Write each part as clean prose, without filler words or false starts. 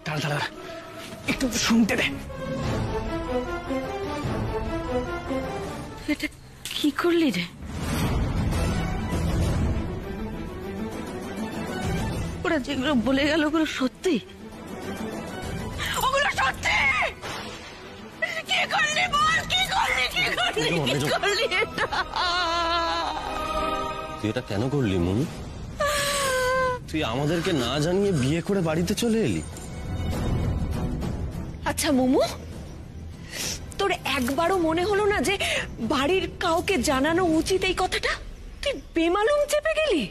দাঁড়া দাঁড়া, একটু শুনতে দে। এটা কি করলি রে? ওরা যেগুলো বলে গেল ওগুলো সত্যি? ওগুলো সত্যি? কি করলি বল, কি করলি, কি করলি, কি করলি এটা? তুই এটা কেন করলি মনু? তুই আমাদেরকে না জানিয়ে বিয়ে করে বাড়িতে চলে এলি। আচ্ছা মোমো, তোর একবারও মনে হলো না যে বাড়ির কাউকে জানানো উচিত এই কথাটা? তুই বেমালুম চেপে গেলি।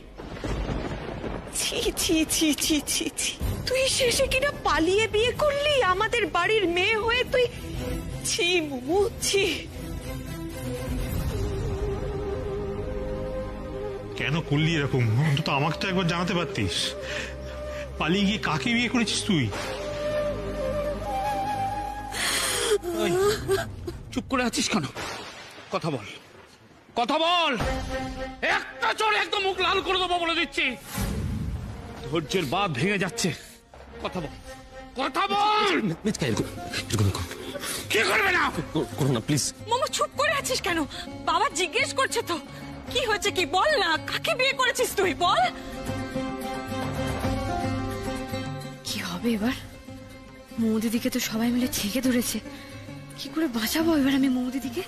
ছি ছি ছি ছি ছি ছি, তুই শেষে কিনা পালিয়ে বিয়ে করলি আমাদের বাড়ির মেয়ে হয়ে। তুই ছি মোমো, ছি। কেন করলি এরকম? অন্তত আমাকে তো একবার জানাতে পারতিস। পালিয়ে গিয়ে কাকে বিয়ে করেছিস তুই? চুপ করে আছিস কেন? কথা বল, কথা বল। একটা চড়ে একদম মুখ লাল করে দেবো বলে দিচ্ছি। ধৈর্যের বাঁধ ভেঙে যাচ্ছে। কথা বল, কথা বল। কি করবে না? করো না প্লিজ। মোমো চুপ করে আছিস কেন? বাবা জিজ্ঞেস করছে তো কি হয়েছে, কি বল না। কাকে বিয়ে করেছিস তুই বল? কি হবে এবার? মৌ দিদিকে তো সবাই মিলে ছেঁকে ধরেছে, কি করে বাঁচাবো এবার আমি মৌ দিদিকে?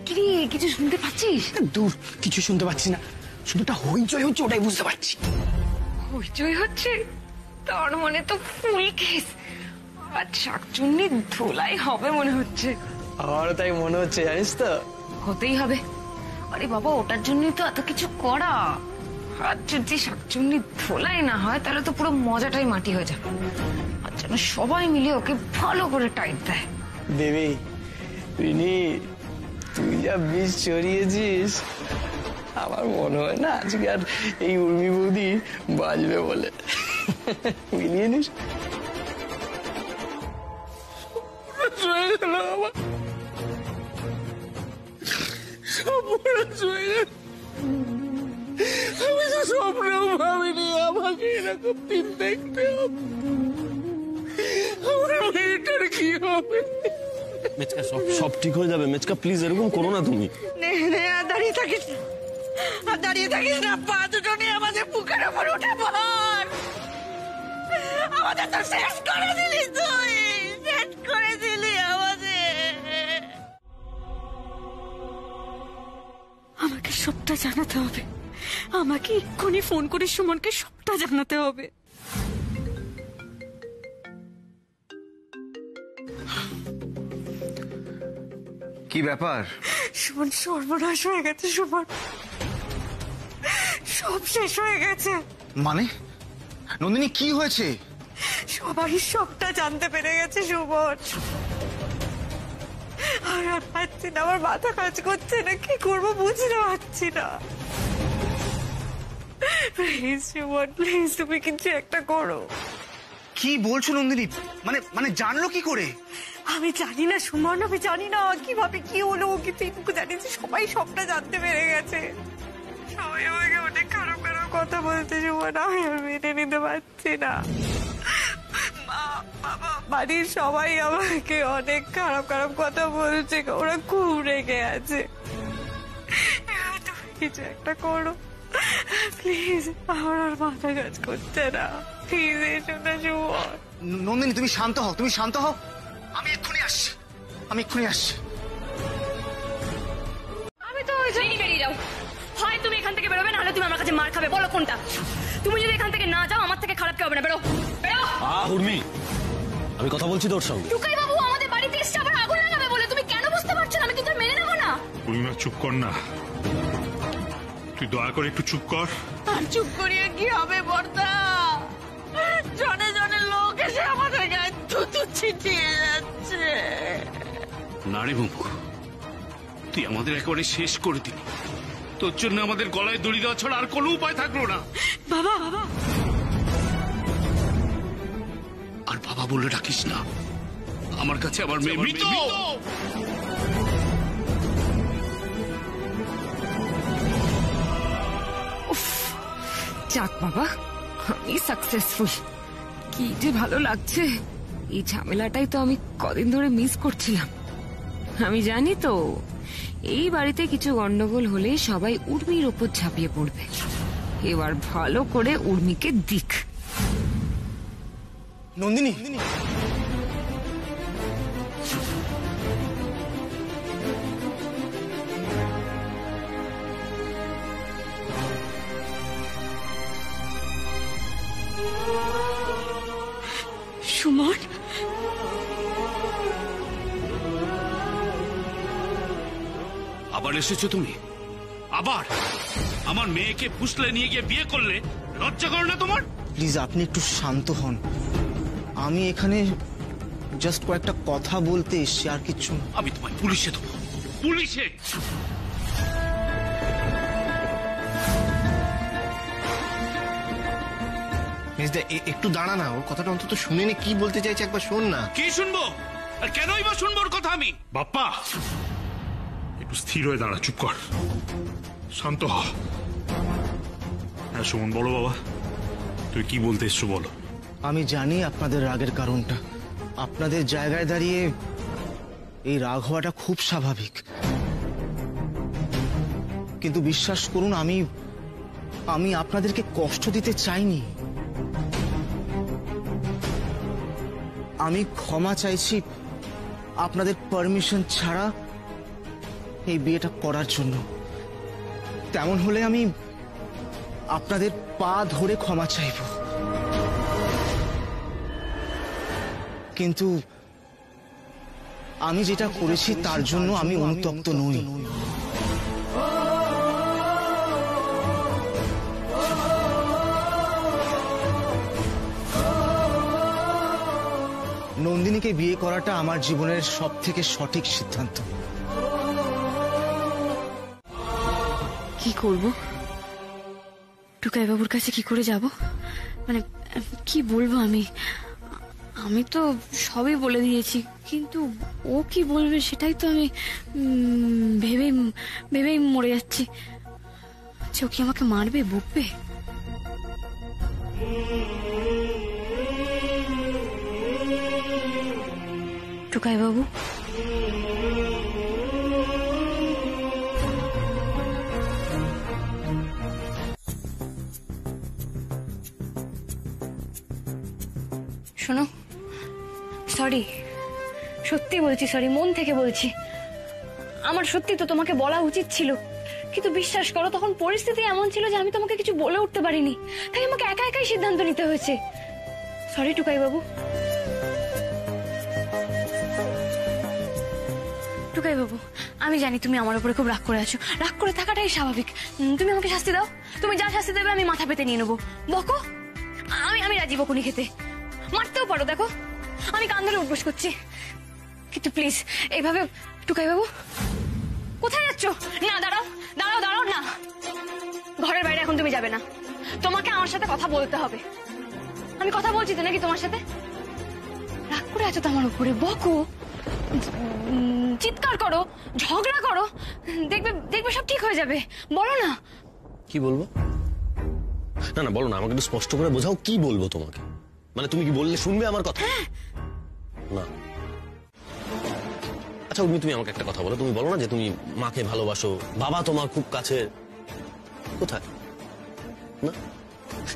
কি রে, কিছু শুনতে পাচ্ছিস? দূর, কিছু শুনতে পাচ্ছি না, শুধুটা হইচই হচ্ছে, ওটাই বুঝতে পারছি। হইচই হচ্ছে? তার মানে তো ফুল কেস। আর শাকচুন্নি ধুলাই হবে মনে হচ্ছে। আমারও তাই মনে হচ্ছে, জানিস তো। হতেই হবে। আরে বাবা, ওটার জন্যই তো এত কিছু করা। আর যদি শাকচুন্নি ধোলাই না হয় তাহলে তো পুরো মজাটাই মাটি হয়ে যাবে। আর যেন সবাই মিলে ওকে ভালো করে টাইট দেয়। দেবী, তুই যা বিষ চড়িয়েছিস, আমার মনে হয় না আজকে আর এই উর্মি বৌদি বাজবে বলে। মিলিয়ে নিস। আমি তো স্বপ্নেও ভাবিনি আমাকে এরকম দিন দেখতে হবে। আমার মেয়েটার কি হবে? মেচকা, সব ঠিক হয়ে যাবে। মেচকা প্লিজ এরকম করো না তুমি। আর দাঁড়িয়ে থাকিস না, আর দাঁড়িয়ে থাকিস না। পা দুটো নিয়ে আমাদের বুকের ওপর উঠে পড়। আমাদের তো শেষ করে দিলি তুই, শেষ করে দিলি আমাদের। আমাকে সবটা জানাতে হবে। আমাকে এক্ষুনি ফোন করে সুমনকে সবটা জানাতে হবে। কি ব্যাপার? সুমন, সর্বনাশ হয়ে গেছে। সুমন, সব শেষ হয়ে গেছে। মানে নন্দিনী, কি হয়েছে? সবাই সবটা জানতে পেরে গেছে সুমন। আর পাচ্ছি না, আমার মাথা কাজ করছে না, কি করবো বুঝতে পারছি না। প্লিজ সুমন, প্লিজ তুমি কিছু একটা করো। কি বলছো নন্দিনী? মানে জানলো কি করে? আমি জানি না সুমন, আমি জানি না কিভাবে কি হলো, কিন্তু এইটুকু জানি যে সবাই সবটা জানতে পেরে গেছে। সবাই আমাকে অনেক খারাপ খারাপ কথা বলতে। সুমন, আমি আর মেনে নিতে পারছি না। মা, বাবা, বাড়ির সবাই আমাকে অনেক খারাপ খারাপ কথা বলছে। ওরা খুব রেগে আছে। তুমি কিছু একটা করো প্লিজ। আমার আর মাথা কাজ করছে না। প্লিজ এসো না সুমন। নন্দিনী, তুমি শান্ত হও, তুমি শান্ত হও। আমি এক্ষুনি আসছি, আমি এক্ষুনি আসছি। আমি তো ওই জন্যই বেরিয়ে যাও। হয় তুমি এখান থেকে বেরোবে, নাহলে তুমি আমার কাছে মার খাবে। বলো কোনটা? তুমি যদি এখান থেকে না যাও, আমার থেকে খারাপ কেউ হবে না। বেরো, বেরো। উর্মি, আমি কথা বলছি তোর সঙ্গে। টুকাই বাবু আমাদের বাড়িতে এসে আবার আগুন লাগাবে বলে তুমি কেন বুঝতে পারছো না? আমি কিন্তু মেনে নেবো না। পূর্ণিমা চুপ কর না, তুই দয়া করে একটু চুপ কর। আর চুপ করিয়ে কি হবে বর্দা? জনে জনে লোক এসে আমাদের গায়ে থুতু ছিটিয়ে যাচ্ছে। নারী মুখ, তুই আমাদের একেবারে শেষ করে দিলি। তোর জন্য আমাদের গলায় দড়ি দেওয়া ছাড়া আর কোনো উপায় থাকলো না। বাবা, আর বাবা বলে ডাকিস না, আমার কাছে আমার মেয়ে মৃত। যাক বাবা, আমি সাকসেসফুল। কি যে ভালো লাগছে। এই ঝামেলাটাই তো আমি কদিন ধরে মিস করছিলাম। আমি জানি তো এই বাড়িতে কিছু গন্ডগোল হলে সবাই উর্মির ওপর ঝাঁপিয়ে পড়বে। এবার ভালো করে উর্মিকে দিক। নন্দিনী, সুমন, আবার এসেছো তুমি? আবার আমার মেয়েকে ফুসলে নিয়ে গিয়ে বিয়ে করলে? লজ্জা করো না তোমার? প্লিজ আপনি একটু শান্ত হন। আমি এখানে জাস্ট কয়েকটা কথা বলতে এসেছি, আর কিচ্ছু না। আমি তোমায় পুলিশে দেবো, পুলিশে। মেজদা একটু দাঁড়া না, ওর কথাটা অন্তত শুনে নে, কি বলতে চাইছে একবার শোন না। কি শুনবো? আর কেনই বা শুনবো ওর কথা আমি? বাপ্পা, একটু স্থির হয়ে দাঁড়া, চুপ কর, শান্ত হ। হ্যাঁ সুমন, বলো বাবা, তুই কি বলতে এসছো বলো। আমি জানি আপনাদের রাগের কারণটা। আপনাদের জায়গায় দাঁড়িয়ে এই রাগ হওয়াটা খুব স্বাভাবিক, কিন্তু বিশ্বাস করুন আমি আপনাদেরকে কষ্ট দিতে চাইনি। আমি ক্ষমা চাইছি আপনাদের পারমিশন ছাড়া এই বিয়েটা করার জন্য। তেমন হলে আমি আপনাদের পা ধরে ক্ষমা চাইব, কিন্তু আমি যেটা করেছি তার জন্য আমি অনুতপ্ত নই। নন্দিনীকে বিয়ে করাটা আমার জীবনের সবথেকে সঠিক সিদ্ধান্ত। কি করব? টুকাই বাবুর কাছে কি করে যাব? মানে কি বলবো আমি? আমি তো সবই বলে দিয়েছি, কিন্তু ও কি বলবে সেটাই তো আমি ভেবেই মরে যাচ্ছি। আচ্ছা, ও কি আমাকে মারবে, বকবে? টুকাই বাবু, শোনো, সরি, সত্যি বলছি, সরি, মন থেকে বলছি। আমার সত্যি তো তোমাকে বলা উচিত ছিল, কিন্তু বিশ্বাস করো তখন পরিস্থিতি এমন ছিল যে আমি তোমাকে কিছু বলে উঠতে পারিনি, তাই আমাকে একা একাই সিদ্ধান্ত নিতে হয়েছে। সরি টুকাই বাবু। টুকাই বাবু, আমি জানি তুমি আমার উপরে খুব রাগ করে আছো, রাগ করে থাকাটাই স্বাভাবিক। তুমি আমাকে শাস্তি দাও, তুমি যা শাস্তি দেবে আমি মাথা পেতে নিয়ে নেবো। বকো, আমি রাজি বকুনি খেতে, মারতেও পারো, দেখো আমি কান ধরে উপোস করছি, কিন্তু প্লিজ এইভাবে। টুকাই বাবু, কোথায় যাচ্ছ? না, দাঁড়াও দাঁড়াও দাঁড়াও, না, ঘরের বাইরে এখন তুমি যাবে না, তোমাকে আমার সাথে কথা বলতে হবে। আমি কথা বলছি তো নাকি তোমার সাথে? রাগ করে আছো তো আমার উপরে, বকো, চিৎকার করো, ঝগড়া করো, দেখবে সব ঠিক হয়ে যাবে। বলো না। কি বলবো? না না, বলো না, আমাকে একটু স্পষ্ট করে বোঝাও, কি বলবো তোমাকে? মানে তুমি কি বললে শুনবে আমার কথা? না। আচ্ছা উর্মি, তুমি আমাকে একটা কথা বলো, তুমি বলো না যে তুমি মাকে ভালোবাসো, বাবা তোমার খুব কাছে, কোথায়? না,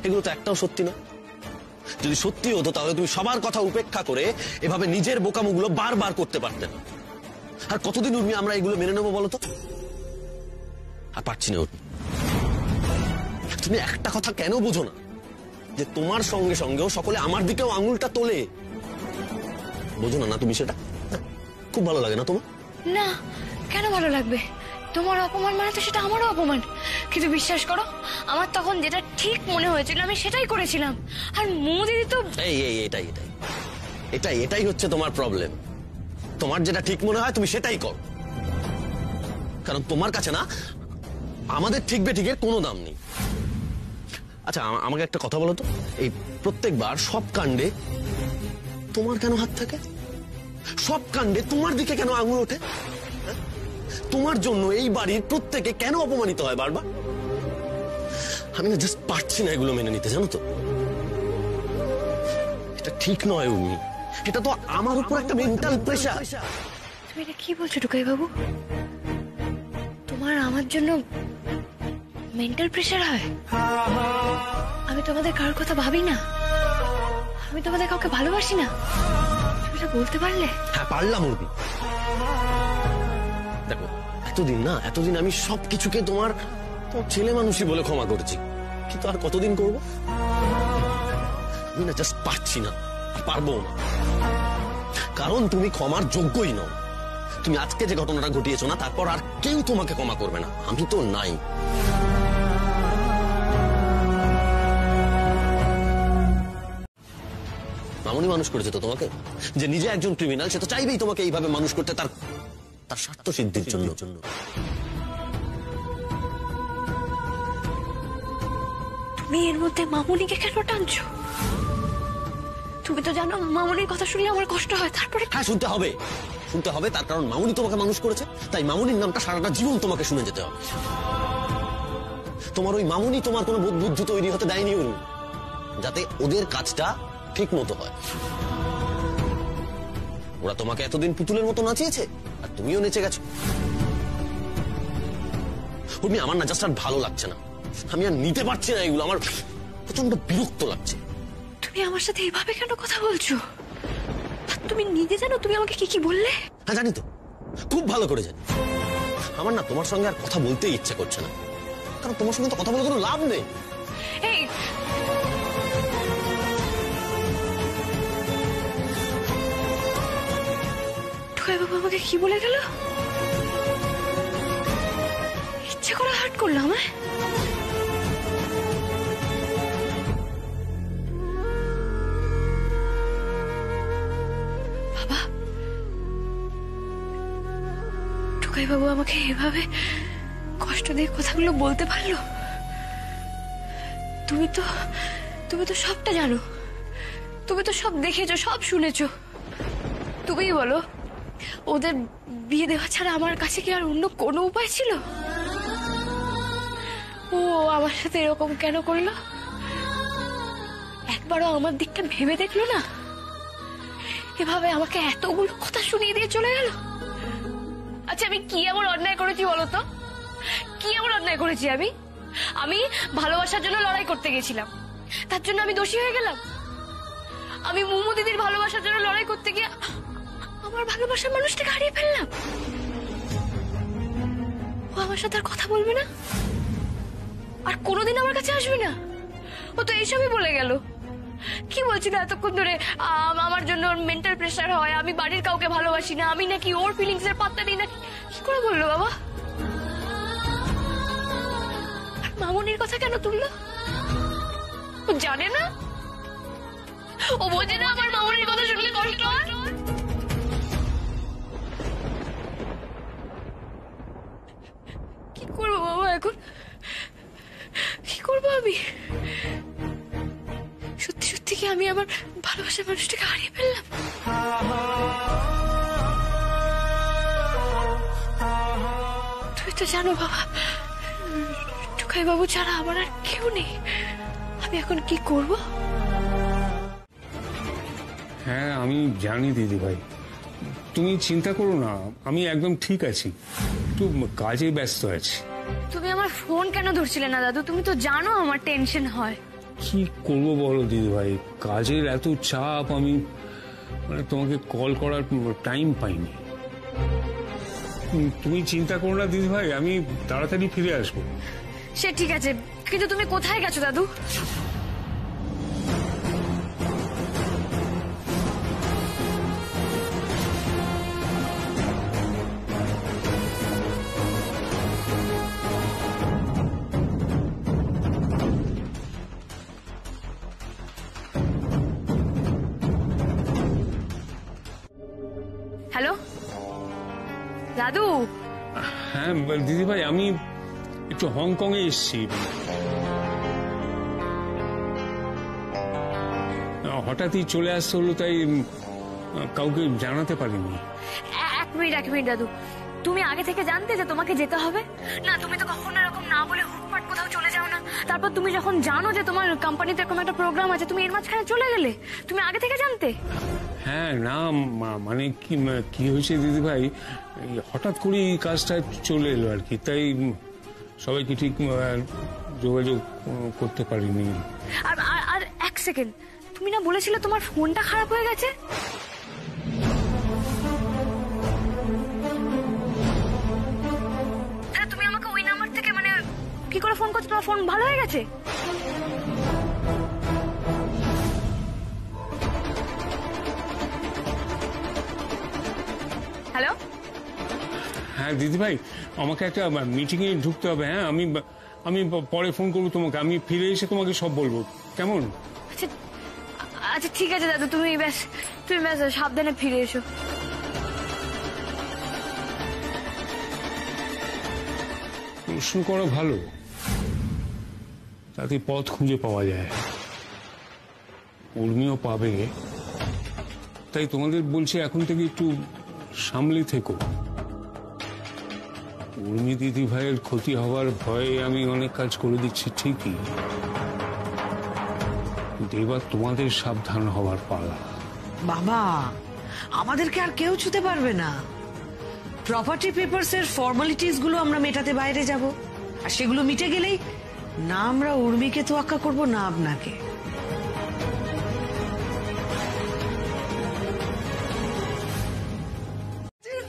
এগুলো তো একটাও সত্যি না। যদি সত্যি হতো তাহলে তুমি সবার কথা উপেক্ষা করে এভাবে নিজের বোকামুগুলো বারবার করতে পারতে না। আর কতদিন উর্মি আমরা এগুলো মেনে নেবো বলো তো? আর পারছি না উর্মি। তুমি একটা কথা কেন বোঝো না যে তোমার সঙ্গে সঙ্গেও সকলে আমার দিকেও আঙুলটা তোলে? বোঝো না তুমি সেটা? খুব ভালো লাগে না তোমার? না, কেন ভালো লাগবে? তোমার অপমান মানে তো সেটা আমারও অপমান, কিন্তু বিশ্বাস করো আমার তখন যেটা ঠিক মনে হয়েছিল আমি সেটাই করেছিলাম। আর দিদি তো এটাই হচ্ছে তোমার প্রবলেম। তোমার যেটা ঠিক মনে হয় তুমি সেটাই করো, কারণ তোমার কাছে না আমাদের ঠিক বেঠিকের কোনো দাম নেই। আচ্ছা আমাকে একটা কথা বলো তো, এই প্রত্যেকবার সব কাণ্ডে তোমার কেন হাত থাকে? সব কাণ্ডে তোমার দিকে কেন আঙুল ওঠে? তোমার জন্য এই বাড়ির প্রত্যেকে কেন অপমানিত হয় বারবার? আমি না জাস্ট পারছি না এগুলো মেনে নিতে, জানো তো? এটা ঠিক নয় উর্মি, এটা তো আমার উপর একটা মেন্টাল প্রেশার। তুমি এটা কি বলছো টুকাই বাবু? তোমার আমার জন্য মেন্টাল প্রেশার হয়? আমি তোমাদের কারোর কথা ভাবি না, আমি তোমাদের কাউকে ভালোবাসি না, তুমি এটা বলতে পারলে? হ্যাঁ পারলাম উর্মি। দেখো এতদিন আমি সবকিছুকে তোমার ছেলে মানুষই বলে ক্ষমা করেছি, কিন্তু আর কতদিন করবো? আমি না জাস্ট পারছি না, পারবো না, কারণ তুমি ক্ষমার যোগ্যই নও। তুমি আজকে যে ঘটনাটা ঘটিয়েছো না, তারপর আর কেউ তোমাকে ক্ষমা করবে না, আমি তো নাই। মামুনি মানুষ করেছে তো তোমাকে, যে নিজে একজন ক্রিমিনাল, সে তো চাইবেই তোমাকে এইভাবে মানুষ করতে, তার স্বার্থ সিদ্ধির জন্য। তুমি এর মধ্যে মামুনিকে কেন টানছো? তুমি তো জানো মামুনির কথা শুনলে আমার কষ্ট হয়। তারপরে হ্যাঁ শুনতে হবে, তার কারণ মামুনি তোমাকে মানুষ করেছে, তাই মামুনির নামটা সারাটা জীবন তোমাকে শুনে যেতে হবে। তোমার ওই মামুনি তোমার কোনো বুদ্ধি তৈরি হতে দেয়নি উর্মি, যাতে ওদের কাজটা ঠিক মতো হয়। ওরা তোমাকে এতদিন পুতুলের মতো নাচিয়েছে, আর তুমিও নেচে গেছো। উর্মি আমার না জাস্ট আর ভালো লাগছে না, আমি আর নিতে পারছি না এগুলো, আমার প্রচন্ড বিরক্ত লাগছে। তুমি আমার সাথে এইভাবে কেন কথা বলছো? তুমি নিজে জানো তুমি আমাকে কি কি বললে? হ্যাঁ জানি তো, খুব ভালো করে জানি। আমার না তোমার সঙ্গে আর কথা বলতেই ইচ্ছা করছে না, কারণ তোমার সঙ্গে তো কথা বলে কোনো লাভ নেই। এই টুকাই বাবু আমাকে কি বলে গেল? ইচ্ছে করে হার্ট করলো আমায়? বাবা, টুকাই বাবু আমাকে এভাবে কষ্ট দিয়ে কথাগুলো বলতে পারলো? তুমি তো সবটা জানো, তুমি তো সব দেখেছো, সব শুনেছো। তুমিই বলো, ওদের বিয়ে দেওয়া ছাড়া আমার কাছে কি আর অন্য কোনো উপায় ছিল? ও আমার সাথে এরকম কেন করলো? একবারও আমার দিকটা ভেবে দেখলো না? এভাবে আমাকে এতগুলো কথা শুনিয়ে দিয়ে চলে গেল। আচ্ছা আমি কি এমন অন্যায় করেছি বলো তো? কি এমন অন্যায় করেছি আমি? আমি ভালোবাসার জন্য লড়াই করতে গেছিলাম, তার জন্য আমি দোষী হয়ে গেলাম? আমি মুমু দিদির ভালোবাসার জন্য লড়াই করতে গিয়ে আমার ভালোবাসার মানুষটাকে হারিয়ে ফেললাম। ও আমার সাথে আর কথা বলবে না, আর কোনোদিন আমার কাছে আসবে না। ও তো এইসবই বলে গেল। কি বলছিল এতক্ষণ ধরে? আমার জন্য ওর মেন্টাল প্রেশার হয়, আমি বাড়ির কাউকে ভালোবাসি না, আমি নাকি ওর ফিলিংস এর পাত্তা দিই না। কি করে বললো বাবা? মামুনির কথা কেন তুললো? ও জানে না, ও বোঝে না আমার মামুনির কথা শুনলে কষ্ট হয়? কি করবো বাবা এখন? কি করবো আমি? সত্যি সত্যি কি আমি আমার ভালোবাসার মানুষটাকে হারিয়ে ফেললাম? তুই তো জানো বাবা, টুকাই বাবু ছাড়া আমার আর কেউ নেই। আমি এখন কি করব? হ্যাঁ আমি জানি দিদি ভাই, তুমি চিন্তা করো না, আমি একদম ঠিক আছি, একটু কাজে ব্যস্ত আছি। তুমি আমার ফোন কেন ধরছিলে না দাদু? তুমি তো জানো আমার টেনশন হয়। কি করবো বলো দিদি ভাই, কাজের এত চাপ, আমি তোমাকে কল করার টাইম পাইনি। তুমি চিন্তা করো না দিদি ভাই, আমি তাড়াতাড়ি ফিরে আসবো। সে ঠিক আছে, কিন্তু তুমি কোথায় গেছো দাদু? হ্যালো দাদু। হ্যাঁ দিদি ভাই, আমি একটু হংকং এ এসেছি, হঠাৎই চলে আসতে হলো, তাই কাউকে জানাতে পারিনি। এক মিনিট দাদু, তুমি আগে থেকে জানতে যে তোমাকে যেতে হবে? না তুমি তো কখনো এরকম না বলে হুটপাট কোথাও চলে যাও না। তারপর তুমি যখন জানো যে তোমার কোম্পানিতে এরকম একটা প্রোগ্রাম আছে, তুমি এর মাঝখানে চলে গেলে। তুমি আগে থেকে জানতে? হ্যাঁ না মানে কি হয়েছে দিদি ভাই, হঠাৎ করে এই কাজটা চলে এলো আর কি, তাই সবাইকে ঠিক যোগাযোগ করতে পারিনি। আর আর এক সেকেন্ড, তুমি না বলেছিলে তোমার ফোনটা খারাপ হয়ে গেছে? তুমি আমাকে ওই নাম্বার থেকে মানে কি করে ফোন করছো? তোমার ফোন ভালো হয়ে গেছে? হ্যালো, হ্যাঁ দিদি ভাই, আমাকে একটা মিটিং এ ঢুকতে হবে। হ্যাঁ, আমি পরে ফোন করবো তোমাকে, আমি ফিরে এসে তোমাকে সব বলবো, কেমন? আচ্ছা আচ্ছা ঠিক আছে দাদা, তুমি ব্যাস সাবধানে ফিরে এসো। প্রশ্ন করা ভালো, তাতে পথ খুঁজে পাওয়া যায়, উর্মিও পাবে। তাই তোমাদের বলছি এখন থেকে একটু সামলে থেকো। উর্মি দিদি ভাইয়ের ক্ষতি হওয়ার ভয়ে আমি অনেক কাজ করে দিচ্ছি ঠিকই, কিন্তু এবার তোমাদের সাবধান হওয়ার পালা। বাবা, আমাদেরকে আর কেউ ছুতে পারবে না। প্রপার্টি পেপারস এর ফর্মালিটিস গুলো আমরা মেটাতে বাইরে যাব, আর সেগুলো মিটে গেলেই না আমরা উর্মিকে তোয়াক্কা করব না আপনাকে।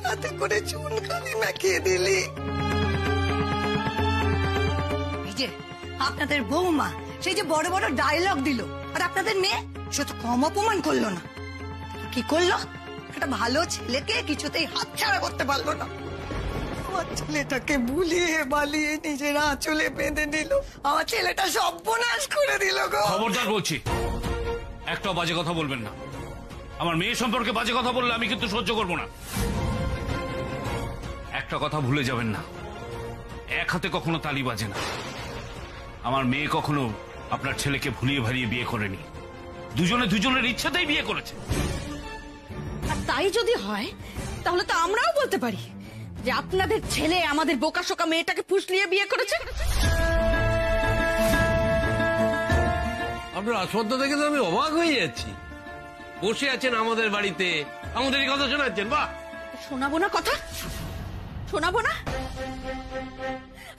হাতে করে চুন খালি মাখিয়ে দিলি। এই যে আপনাদের বৌমা সেই যে বড় বড় ডায়লগ দিল, আর আপনাদের মেয়ে সে তো কম অপমান করলো না। কি করলো? একটা ভালো ছেলেকে কিছুতেই হাতছাড়া করতে পারলো না। আমার ছেলেটাকে ভুলিয়ে বালিয়ে নিজের আঁচলে বেঁধে নিল। আমার ছেলেটা সর্বনাশ করে দিল গো। খবরদার বলছি, একটা বাজে কথা বলবেন না। আমার মেয়ে সম্পর্কে বাজে কথা বললে আমি কিন্তু সহ্য করবো না। একটা কথা ভুলে যাবেন না, এক হাতে কখনো তালি বাজে না। আমার মেয়ে কখনো আপনার ছেলেকে ভুলিয়ে ভালিয়ে বিয়ে করেনি, দুজনের ইচ্ছাতেই বিয়ে করেছে। আর তাই যদি হয় তাহলে তো আমরাও বলতে পারি যে আপনাদের ছেলে আমাদের বোকাশোকা মেয়েটাকে ফুসলিয়ে বিয়ে করেছে। আপনার আস্পর্ধা দেখে তো আমি অবাক হয়ে যাচ্ছি। বসে আছেন আমাদের বাড়িতে, আমাদের এই কথা শোনাচ্ছেন। বাহ, শোনাবো না কথা? শোনাবো না?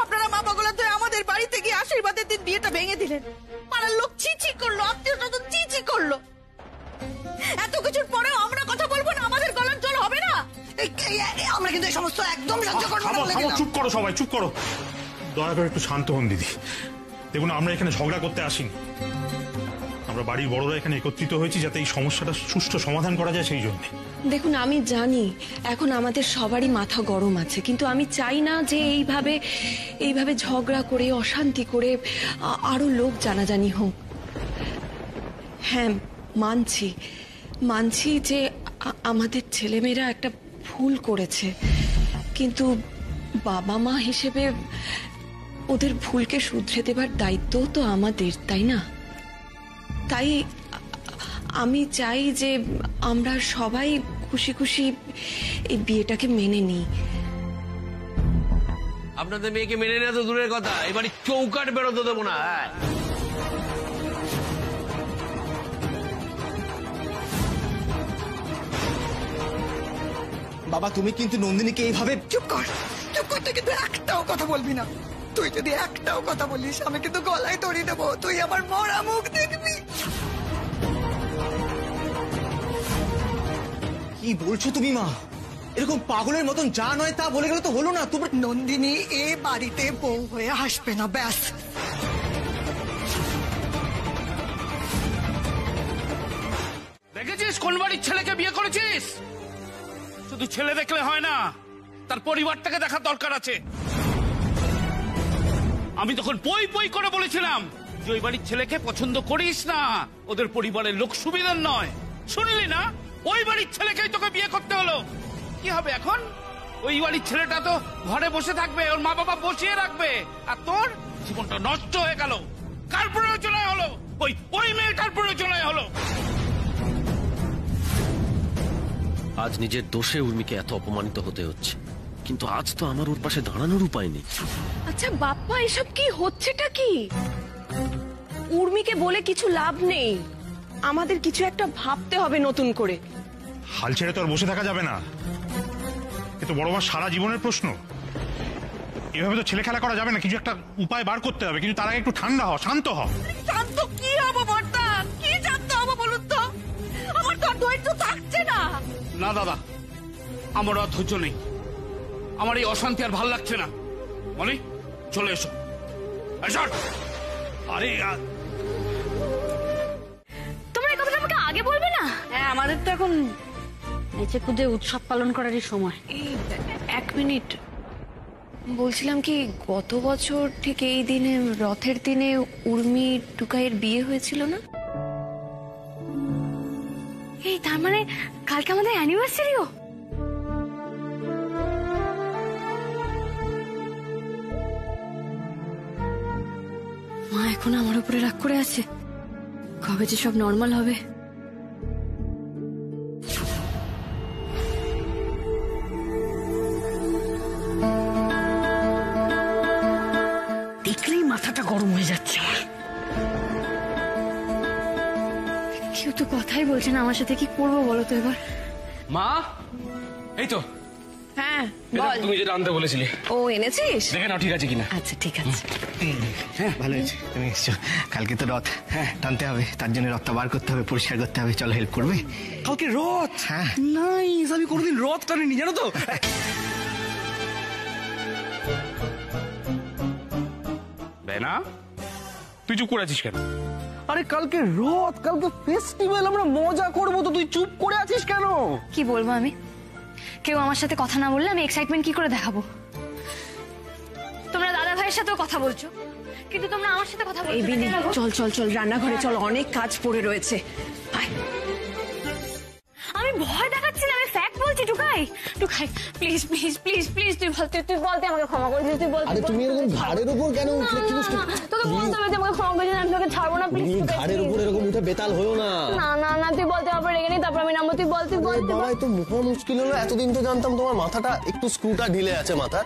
আপনারা মা পাগলা তো আমাদের বাড়িতে গিয়ে আশীর্বাদের দিন বিয়েটা ভেঙে দিলেন। পাড়ার লোক চিচি করলো, আত্মীয় স্বজন চিচি করলো। এত কিছুর পরেও আমরা কথা বলবো না? আমাদের গলার জল হবে না? আমরা কিন্তু এই সমস্ত একদম সহ্য করবো না। চুপ করো সবাই, চুপ করো। দয়া করে একটু শান্ত হন দিদি। দেখুন, আমরা এখানে ঝগড়া করতে আসিনি। আমরা বাড়ির বড়রা এখানে একত্রিত হয়েছি যাতে এই সমস্যাটা সুষ্ঠু সমাধান করা যায়, সেই জন্য। দেখুন, আমি জানি এখন আমাদের সবারই মাথা গরম আছে, কিন্তু আমি চাই না যে এইভাবে ঝগড়া করে অশান্তি করে আরো লোক জানাজানি হোক। হ্যাঁ, মানছি যে আমাদের ছেলেমেয়েরা একটা ভুল করেছে, কিন্তু বাবা মা হিসেবে ওদের ভুলকে শুধরে দেবার দায়িত্বও তো আমাদের, তাই না? তাই আমি চাই যে আমরা সবাই খুশি খুশি এই বিয়েটাকে মেনে নিই। আপনাদের মেয়েকে মেনে নেওয়া তো দূরের কথা, এবারে চৌকাট বেরোতে দেবো না। বাবা, তুমি কিন্তু নন্দিনীকে এইভাবে... চুপ কর, চুপ করতে কিন্তু একটাও কথা বলবি না। তুই যদি একটাও কথা বলিস আমি কিন্তু গলায় দড়ি দেবো। তুই আমার মরা মুখ দেখবি। কি বলছো তুমি মা? এরকম পাগলের মতন যা নয় তা বলে গেলে তো হলো না। তোমার নন্দিনী এ বাড়িতে বউ হয়ে আসবে না, ব্যাস। দেখেছিস কোন বাড়ির ছেলেকে বিয়ে করেছিস? শুধু ছেলে দেখলে হয় না, তার পরিবারটাকে দেখার দরকার আছে। আমি তখন পই করে বলেছিলাম যে ওই বাড়ির ছেলেকে পছন্দ করিস না, ওদের পরিবারের লোক সুবিধার নয়। শুনলি না? ওই বাড়ির ছেলেকেই তোকে বিয়ে করতে হলো। কি হবে এখন? ওই বাড়ির ছেলেটা তো ঘরে বসে থাকবে, ওর মা বাবা বসিয়ে রাখবে, আর তোর জীবনটা নষ্ট হয়ে গেল। কার প্রয়োজনে হলো? ওই মেয়েটার প্রয়োজনে হলো। আজ নিজের দোষে উর্মিকে এত অপমানিত হতে হচ্ছে, কিন্তু আজ তো আমার ওর পাশে দাঁড়ানোর উপায় নেই। আচ্ছা বাপ্পা, এসব কি হচ্ছেটা কি? উর্মিকে বলে কিছু লাভ নেই, আমাদের কিছু একটা ভাবতে হবে নতুন করে। হাল ছেড়ে তো আর বসে থাকা যাবে না, এ তো বড় মা সারা জীবনের প্রশ্ন। এভাবে তো ছেলে খেলা করা যাবে না, কিছু একটা উপায় বার করতে হবে। কিন্তু তার আগে একটু ঠান্ডা হ, শান্ত হ। শান্ত কি হবো বর্তা? কি জানতে হবো বলুন তো? আমার তো আর ধৈর্য থাকছে না। না দাদা, আমার আর ধৈর্য নেই। আমার এই অশান্তি আর ভাল লাগছে না। মানে চলে এসো। আরে তোমরা এই কথাটা আমাকে আগে বলবে না? হ্যাঁ, আমাদের তো এখন নেচে কুদে উৎসব পালন করারই সময়। এই 1 মিনিট, বলছিলাম কি গত বছর ঠিক এই দিনে, রথের দিনে উর্মি টুকাইয়ের বিয়ে হয়েছিল না? এই তার মানে কালকে আমাদের অ্যানিভার্সারিও? মা এখন আমার উপরে রাগ করে আছে। কবে যে সব নর্মাল হবে। দেখলেই মাথাটা গরম হয়ে যাচ্ছে আমার। কেউ তো কথাই বলছে না আমার সাথে, কি করবো বলো তো এবার? মা, এই তো হ্যাঁ বল। তুমি যেটা আনতে বলেছিলে ও এনেছিস? দেখে নাও ঠিক আছে কিনা। আচ্ছা ঠিক আছে। হ্যাঁ ভালো হয়েছে তুমি এসছো। কালকে তো রথ টানতে হবে, তার জন্য রথটা বার করতে হবে, পরিষ্কার করতে হবে। চলো হেল্প করবে? কালকে রথ? হ্যাঁ। নাইস, আমি কোনোদিন রথ টানিনি জানো তো। না তুই চুপ করে আছিস কেন? আরে কালকে রথ, কালকে ফেস্টিভ্যাল, আমরা মজা করবো, তো তুই চুপ করে আছিস কেন? কি বলবো আমি? কেউ আমার সাথে কথা না বললে আমি এক্সাইটমেন্ট কি করে দেখাবো? তোমরা দাদা ভাইয়ের সাথেও কথা বলছো, কিন্তু তোমরা আমার সাথে কথা এই বলছো বিনি, না কেন? চল চল চল রান্নাঘরে চল, অনেক কাজ পড়ে রয়েছে। আয়। আমি ভয় দেখাচ্ছি না, আমি ফ্যাক্ট বলছি। Tukai Tukai please please please please তুই বল, তুই বলতে আমাকে ক্ষমা করে দিস, তুই বল। আরে তুমি এরকম ঘাড়ের উপর কেন উঠলে? কি বুঝতে তোকে বলতে হবে যে আমাকে ক্ষমা করে দিস, আমি তোকে ছাড়বো না প্লিজ। তুমি ঘাড়ের উপর এরকম উঠে বেতাল হয়েও না। না না না তুই বলতে হবে, রেগে নি, তারপর আমি নামবো। তুই বল, তুই বল। বাবা তো মুখা মুশকিল হলো। এতদিন তো জানতাম তোমার মাথাটা একটু স্ক্রুটা ঢিলে আছে মাথার,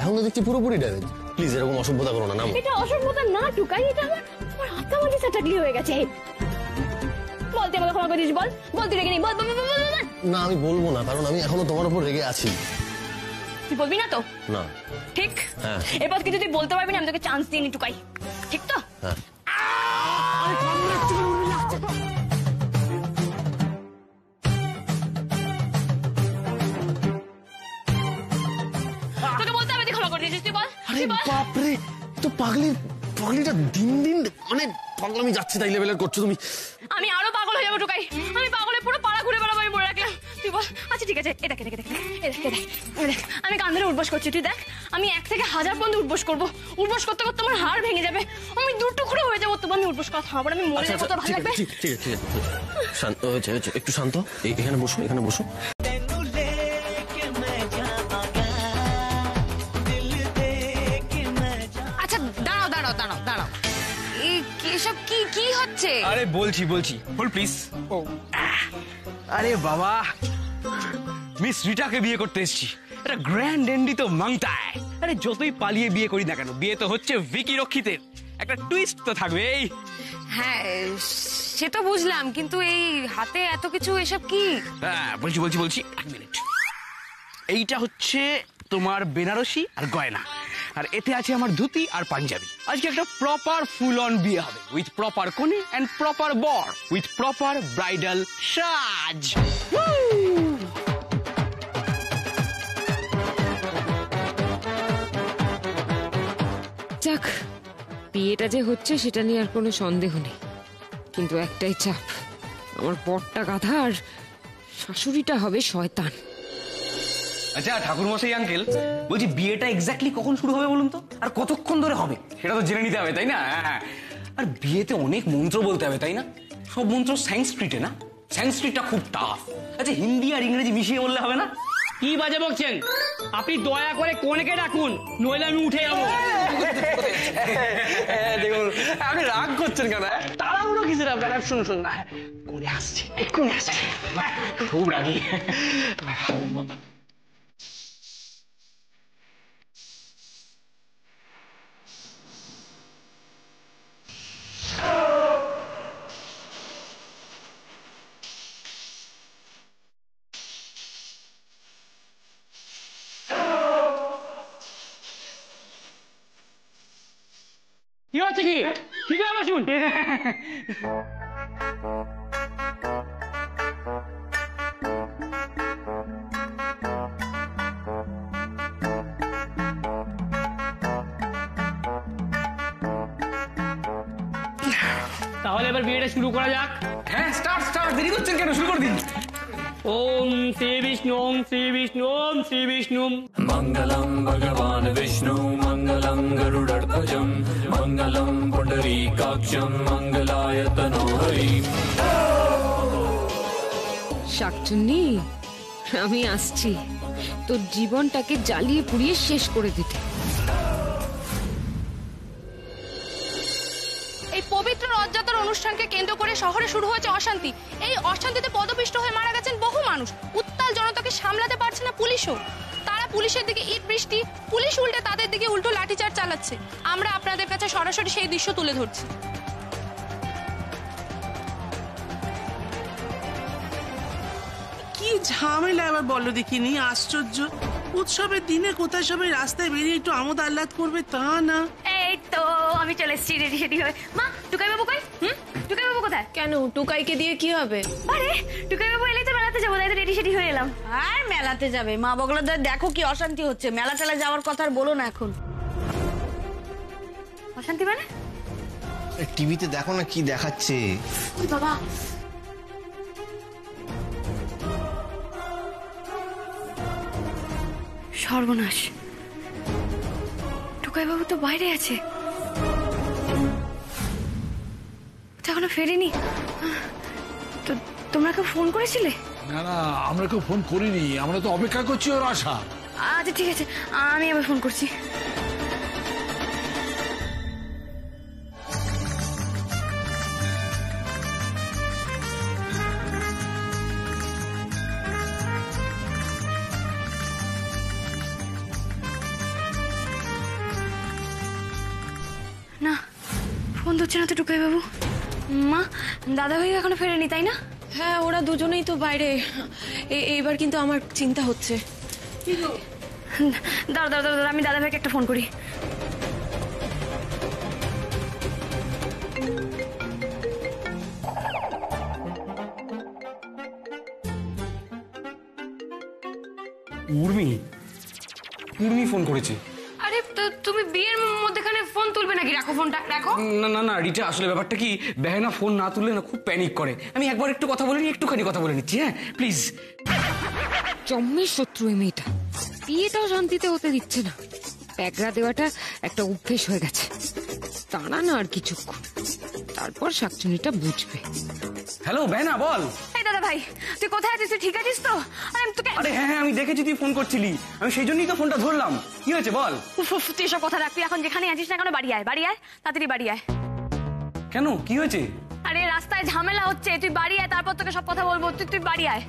এখন তো দেখছি পুরোপুরি ড্যামেজ। প্লিজ এরকম অসভ্যতা করো না। নাম এটা অসভ্যতা না টুকাই, এটা আমার আত্মা মাঝে চাটাকলি হয়ে গেছে। বল তুই আমাকে ক্ষমা করে দিস, বল বল, তুই রেগে নি, বল বল বল বল। না আমি বলবো না, কারণ আমি এখনো তোমার উপর রেগে আছি। তুই বলবি না তো? না। ঠিক? হ্যাঁ। এবার কিছু তুই বলতে পারবি না, আমি তোকে চান্স দিইনি টুকাই, ঠিক তো? হ্যাঁ। তোকে বলতে হবে তুই ক্ষমা করে দিয়েছিস, তুই বল। আরে বাপরে, তো পাগলিটা দিন দিন মানে পাগলামি যাচ্ছে, তাই লেভেলের করছো তুমি। আমি আরো পাগল হয়ে যাবো টুকাই, আমি পাগলে পুরো পাড়া ঘুরে বেড়াবো, আমি বলে রাখলাম। তুই বল। আচ্ছা ঠিক আছে, এ দেখ এ দেখ এ দেখ এ দেখ এ দেখ এ দেখ, আমি কান ধরে উঠবস করছি, তুই দেখ। আমি 1 থেকে 1000 পর্যন্ত উঠবস করবো, উঠবস করতে করতে আমার হাড় ভেঙে যাবে, আমি 2 টুকরো হয়ে যাবো, তবু আমি উঠবস করা থামাবো না, আমি মরে যাবো। তোর ভালো লাগবে? ঠিক আছে শান্ত হয়েছে, একটু শান্ত। এখানে বসো, এখানে বসো। আচ্ছা দাঁড়াও দাঁড়াও দাঁড়াও দাঁড়াও, এসব কি কি হচ্ছে? আরে বলছি হোল্ড প্লিজ। আরে বাবা, মিস রিটাকে বিয়ে করতে এসেছি, এটা গ্র্যান্ড এন্ডি তো মাংতায়। আরে যতই পালিয়ে বিয়ে করি না কেন, বিয়ে তো হচ্ছে ভিকি রক্ষিতের, একটা টুইস্ট তো থাকবে। এই হ্যাঁ সে তো বুঝলাম, কিন্তু এই হাতে এত কিছু, এসব কি? হ্যাঁ বলছি 1 মিনিট। এইটা হচ্ছে তোমার বেনারসি আর গয়না, আর এতে আছে আমার ধুতি আর পাঞ্জাবি। আজকে একটা প্রপার ফুল অন বিয়ে হবে, উইথ প্রপার কনে এন্ড প্রপার বর, উইথ প্রপার ব্রাইডাল সাজ। যাক, বিয়েটা যে হচ্ছে সেটা নিয়ে আর কোনো সন্দেহ নেই, কিন্তু একটাই চাপ, আমার বরটা গাধা আর শাশুড়িটা হবে শয়তান। আচ্ছা ঠাকুর মশাই আঙ্কেল, বলছি বিয়েটা এক্স্যাক্টলি কখন শুরু হবে বলুন তো, আর কতক্ষণ ধরে হবে সেটা তো জেনে নিতে হবে, তাই না? আর বিয়েতে অনেক মন্ত্র বলতে হবে, তাই না? সব মন্ত্র সংস্কৃতে না, সংস্কৃতটা খুব টাফ। আচ্ছা হিন্দি আর ইংরেজি মিশিয়ে বললে হবে না? কি বাজে বকছেন আপনি? দয়া করে কোনেকে ডাকুন, নইলে আমি উঠে যাবো। দেখুন আপনি রাগ করছেন কেন? তাড়াহুড়ো কিসের আপনারা? শুনুন না, কোনে আসছে, কোনে আসছে, খুব রাগি। দেখি ঠিক আছে শুন। তাহলে এবার বিয়েটা শুরু করা যাক। হ্যাঁ স্টার্ট স্টার্ট, দেরি করছেন কেন, শুরু করে দিন। ওম শ্রী বিষ্ণু ওম শ্রী বিষ্ণু ওম শ্রী বিষ্ণু। মঙ্গলম ভগবান বিষ্ণু মঙ্গলম গরুড়ধ্বজম মঙ্গলম পুণ্ডরীকাক্ষম মঙ্গলায় তনোহরি। শাকচুন্নি, আমি আসছি তোর জীবনটাকে জ্বালিয়ে পুড়িয়ে শেষ করে দিতে। এই পবিত্র রথযাত্রার অনুষ্ঠানকে কেন্দ্র করে শহরে শুরু হয়েছে অশান্তি। এই অশান্তিতে পদপিষ্ট হয়ে মারা গেছেন বহু মানুষ। উত্তাল জনতাকে সামলাতে পারছে না পুলিশও। তারা পুলিশের দিকে ইট বৃষ্টি, পুলিশ উল্টে তাদের দিকে উল্টো লাঠিচার্জ চালাচ্ছে। আমরা আপনাদের কাছে সরাসরি সেই দৃশ্য তুলে ধরছি। কি ঝামেলা আবার বলো দেখিনি, আশ্চর্য। উৎসবের দিনে কোথায় সবাই রাস্তায় বেরিয়ে একটু আমোদ আহ্লাদ করবে তা না। এই তো আমি চলে এসেছি রেডি সেডি হয়ে। মা, টুকাই বাবু কই? টুকাই বাবু কোথায়? কেন, টুকাইকে দিয়ে কি হবে? আরে টুকাই বাবু এলেই তো মেলাতে যাবো, তাই তো রেডি সেডি হয়ে এলাম। আর মেলাতে যাবে? মা বগলাদের দেখো কি অশান্তি হচ্ছে। মেলা টেলা যাওয়ার কথা আর বলো না এখন। অশান্তি মানে? টিভিতে দেখো না কি দেখাচ্ছে। ওই বাবা, সর্বনাশ, টুকাই বাবু তো বাইরে আছে, এখনো ফেরেনি। তো তোমরা কেউ ফোন করেছিলে? না না, আমরা কেউ ফোন করিনি, আমরা তো অপেক্ষা করছি ওর আসা। আচ্ছা ঠিক আছে, আমি আবার ফোন করছি। না, ফোন ধরছে না তো টুকাই বাবু। মা, দাদা ভাই এখনো ফেরেনি তাই না? হ্যাঁ, ওরা দুজনেই তো বাইরে। এইবার কিন্তু আমার চিন্তা হচ্ছে। দাঁড়া দাঁড়া দাঁড়া, আমি দাদা ভাইকে একটা ফোন করি। উর্মি, উর্মি ফোন করেছে। আরে তুমি বিয়ের মধ্যেখানে ফোন তুলবে নাকি? রাখো ফোনটা, রাখো। না না না রিটা, আসলে ব্যাপারটা কি, বেহেনা ফোন না তুললে না খুব প্যানিক করে। আমি একবার একটু কথা বলে নি, একটুখানি কথা বলে নিচ্ছি। হ্যাঁ প্লিজ। জম্মের শত্রু এই মেয়েটা, বিয়েটাও শান্তিতে হতে দিচ্ছে না। প্যাগড়া দেওয়াটা একটা অভ্যেস হয়ে গেছে। তারা না আর কিছুক্ষণ, তারপর শাকচুনিটা বুঝবে। হ্যালো বেহেনা, বল। এই দাদা ভাই, তুই কোথায় আছিস? তুই ঠিক আছিস তো? আরে হ্যাঁ হ্যাঁ, আমি দেখেছি তুই ফোন করছিলি, আমি সেই জন্যই তো ফোনটা ধরলাম। কি হয়েছে বল। তুই এসব কথা রাখবি এখন, যেখানে আছিস না কেন বাড়ি আয়, বাড়ি আয়, তাড়াতাড়ি বাড়ি আয়। কেন, কি হয়েছে? আরে রাস্তায় ঝামেলা হচ্ছে, তুই বাড়ি আয়, তারপর তোকে সব কথা বলবো। তুই বাড়ি আয়।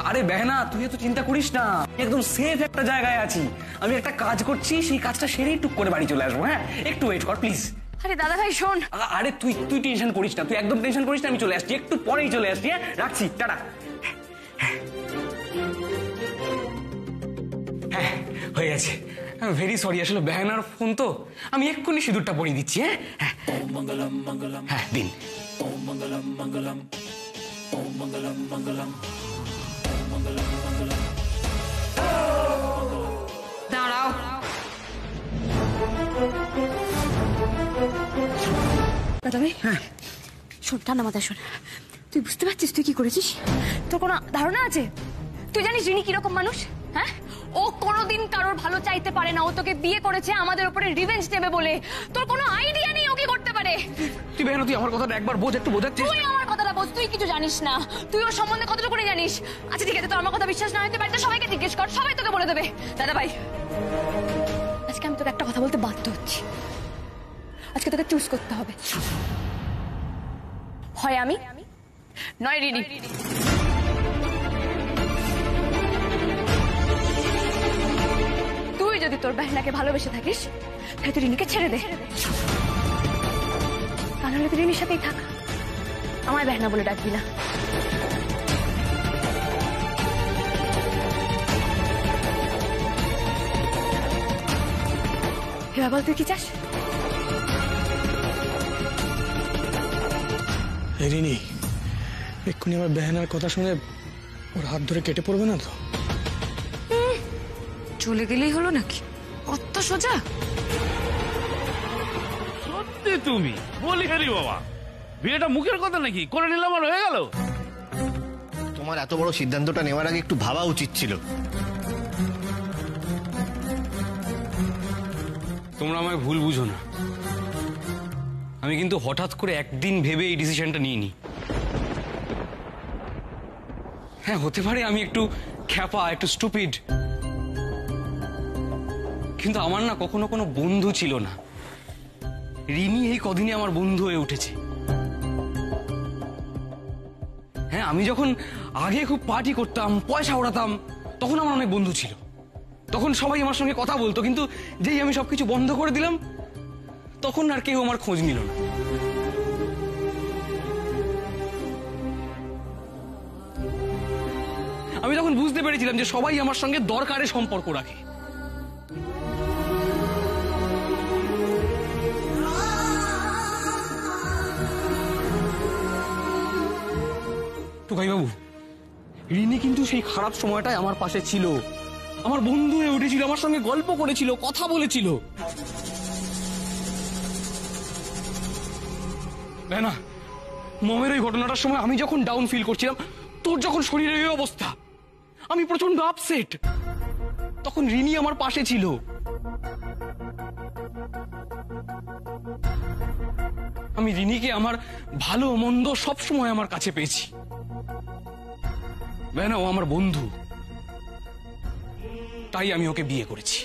আরে বেহেনা, তুই এত চিন্তা করিস না, একদম সেফ একটা জায়গায় আছি। আমি একটা কাজ করছি, সেই কাজটা সেরেই টুক করে বাড়ি চলে আসবো। হ্যাঁ একটু ওয়েট কর প্লিজ। আরে দাদা ভাই শোন। আরে তুই টেনশন করিস না, তুই একদম টেনশন করিস না, আমি চলে আসছি, একটু পরেই চলে আসছি। হ্যাঁ রাখছি, টাটা। হ্যাঁ হয়ে গেছে, ভেরি সরি, আসলে বেহানার ফোন তো, আমি এক্ষুনি সিঁদুরটা পরিয়ে দিচ্ছি। হ্যাঁ হ্যাঁ দিন। দাঁড়াও, দাদা ভাই শোন, ঠান্ডা মাথায় শোন। তুই বুঝতে পারছিস তুই কি করেছিস? তোর কোনো ধারণা আছে? তুই জানিস রিনি কিরকম মানুষ? হ্যাঁ, ও কোনোদিন কারোর ভালো চাইতে পারে না। ও তোকে বিয়ে করেছে আমাদের উপরে রিভেঞ্জ নেবে বলে। তোর কোনো আইডিয়া নেই ও কি করতে পারে। তুই বেহানা, তুই আমার কথাটা একবার বোঝ, একটু বোঝাচ্ছিস। তুই আমার কথাটা বোঝ, তুই কিছু জানিস না। তুই ওর সম্বন্ধে কতটুকু করে জানিস? আচ্ছা ঠিক আছে, তোর আমার কথা বিশ্বাস না হয় তুই বাড়িতে সবাইকে জিজ্ঞেস কর, সবাই তোকে বলে দেবে। দাদা ভাই, আজকে আমি তোকে একটা কথা বলতে বাধ্য হচ্ছি। আজকে তোকে চুজ করতে হবে, হয় আমি নয় রিনি। তুই যদি তোর বেহনাকে ভালোবেসে থাকিস তাহলে তুই রিনিকে ছেড়ে দে, তা নাহলে তুই রিনির সাথেই থাক, আমার বেহনা বলে ডাকবি না। এবার বল তুই কি চাস? রিনি, এক্ষুনি আমার বেহানার কথা শুনে ওর হাত ধরে কেটে পড়বে না তো? চলে গেলেই হলো নাকি? অত সোজা? সত্যি তুমি বলি হেরি বাবা, বিয়েটা মুখের কথা নাকি, করে নিলাম আর হয়ে গেল? তোমার এত বড় সিদ্ধান্তটা নেওয়ার আগে একটু ভাবা উচিত ছিল। তোমরা আমায় ভুল বুঝো না, আমি কিন্তু হঠাৎ করে একদিন ভেবে এই ডিসিশনটা নিইনি। হ্যাঁ, হতে পারে আমি একটু খ্যাপা, একটু স্টুপিড, কিন্তু আমার না কখনো কোনো বন্ধু ছিল না। রিনি এই কদিনে আমার বন্ধু হয়ে উঠেছে। হ্যাঁ, আমি যখন আগে খুব পার্টি করতাম, পয়সা ওড়াতাম, তখন আমার অনেক বন্ধু ছিল, তখন সবাই আমার সঙ্গে কথা বলতো, কিন্তু যেই আমি সবকিছু বন্ধ করে দিলাম তখন আর কেউ আমার খোঁজ নিল না। আমি তখন বুঝতে পেরেছিলাম যে সবাই আমার সঙ্গে দরকারে সম্পর্ক রাখে। টুকাই বাবু, রিনি কিন্তু সেই খারাপ সময়টায় আমার পাশে ছিল, আমার বন্ধু হয়ে উঠেছিল, আমার সঙ্গে গল্প করেছিল, কথা বলেছিল। না, মমের ওই ঘটনাটার সময় আমি যখন ডাউন ফিল করছিলাম, তোর যখন শরীরের এই অবস্থা, আমি প্রচন্ড আপসেট, তখন রিনি আমার পাশে ছিল। আমি রিনিকে আমার ভালো মন্দ সব সময় আমার কাছে পেয়েছি। ও আমার বন্ধু, তাই আমি ওকে বিয়ে করেছি।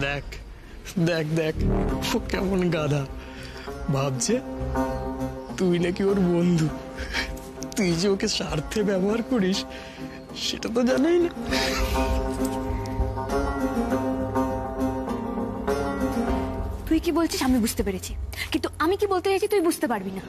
দেখ দেখ দেখ, ও কেমন গাধা, ভাবছে তুই নাকি ওর বন্ধু। তুই যে ওকে স্বার্থে ব্যবহার করিস সেটা তো জানাই না। তুই কি বলছিস আমি বুঝতে পেরেছি, কিন্তু আমি কি বলতে চাইছি তুই বুঝতে পারবি না।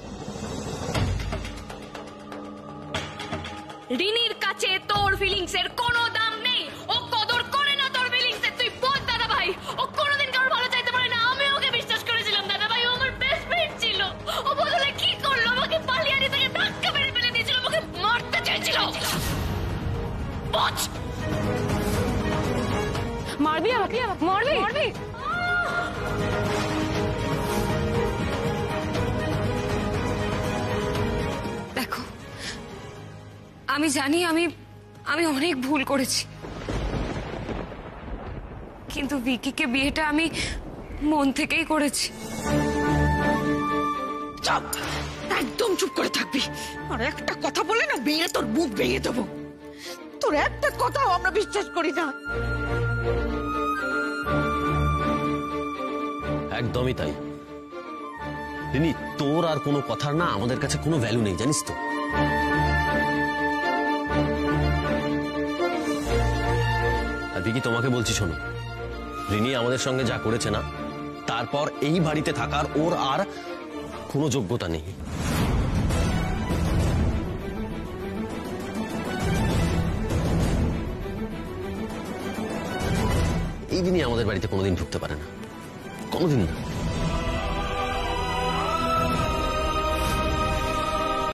রিনির কাছে তোর ফিলিংস এর কোনো দাম নেই, ও কদর করে না তোর ফিলিংস এর। তুই বল দাদা ভাই, ও কোনোদিন কারোর ভালো চাইতে পারে না। আমি ওকে বিশ্বাস করেছিলাম দাদা ভাই, ও আমার বেস্ট ফ্রেন্ড ছিল। ও বদলে কি করলো, আমাকে পালিয়ারি থেকে ধাক্কা মেরে ফেলে দিয়েছিল, আমাকে মারতে চাইছিল। মারবি আমাকে, মারবি মারবি। দেখো, আমি জানি আমি অনেক ভুল করেছি, কিন্তু ভিকিকে বিয়েটা আমি মন থেকেই করেছি। চুপ, একদম চুপ করে থাকবি। আর একটা কথা বলে না ভেঙে তোর মুখ ভেঙে দেবো। তোর একটা কথাও আমরা বিশ্বাস করি না। একদমই তাই রিনি, তোর আর কোনো কথার না আমাদের কাছে কোনো ভ্যালু নেই, জানিস তো। আর ভিকি, তোমাকে বলছি শোনো, রিনি আমাদের সঙ্গে যা করেছে না, তারপর এই বাড়িতে থাকার ওর আর কোনো যোগ্যতা নেই। এই দিনই আমাদের বাড়িতে কোনোদিন ঢুকতে পারে না, কোনোদিন না।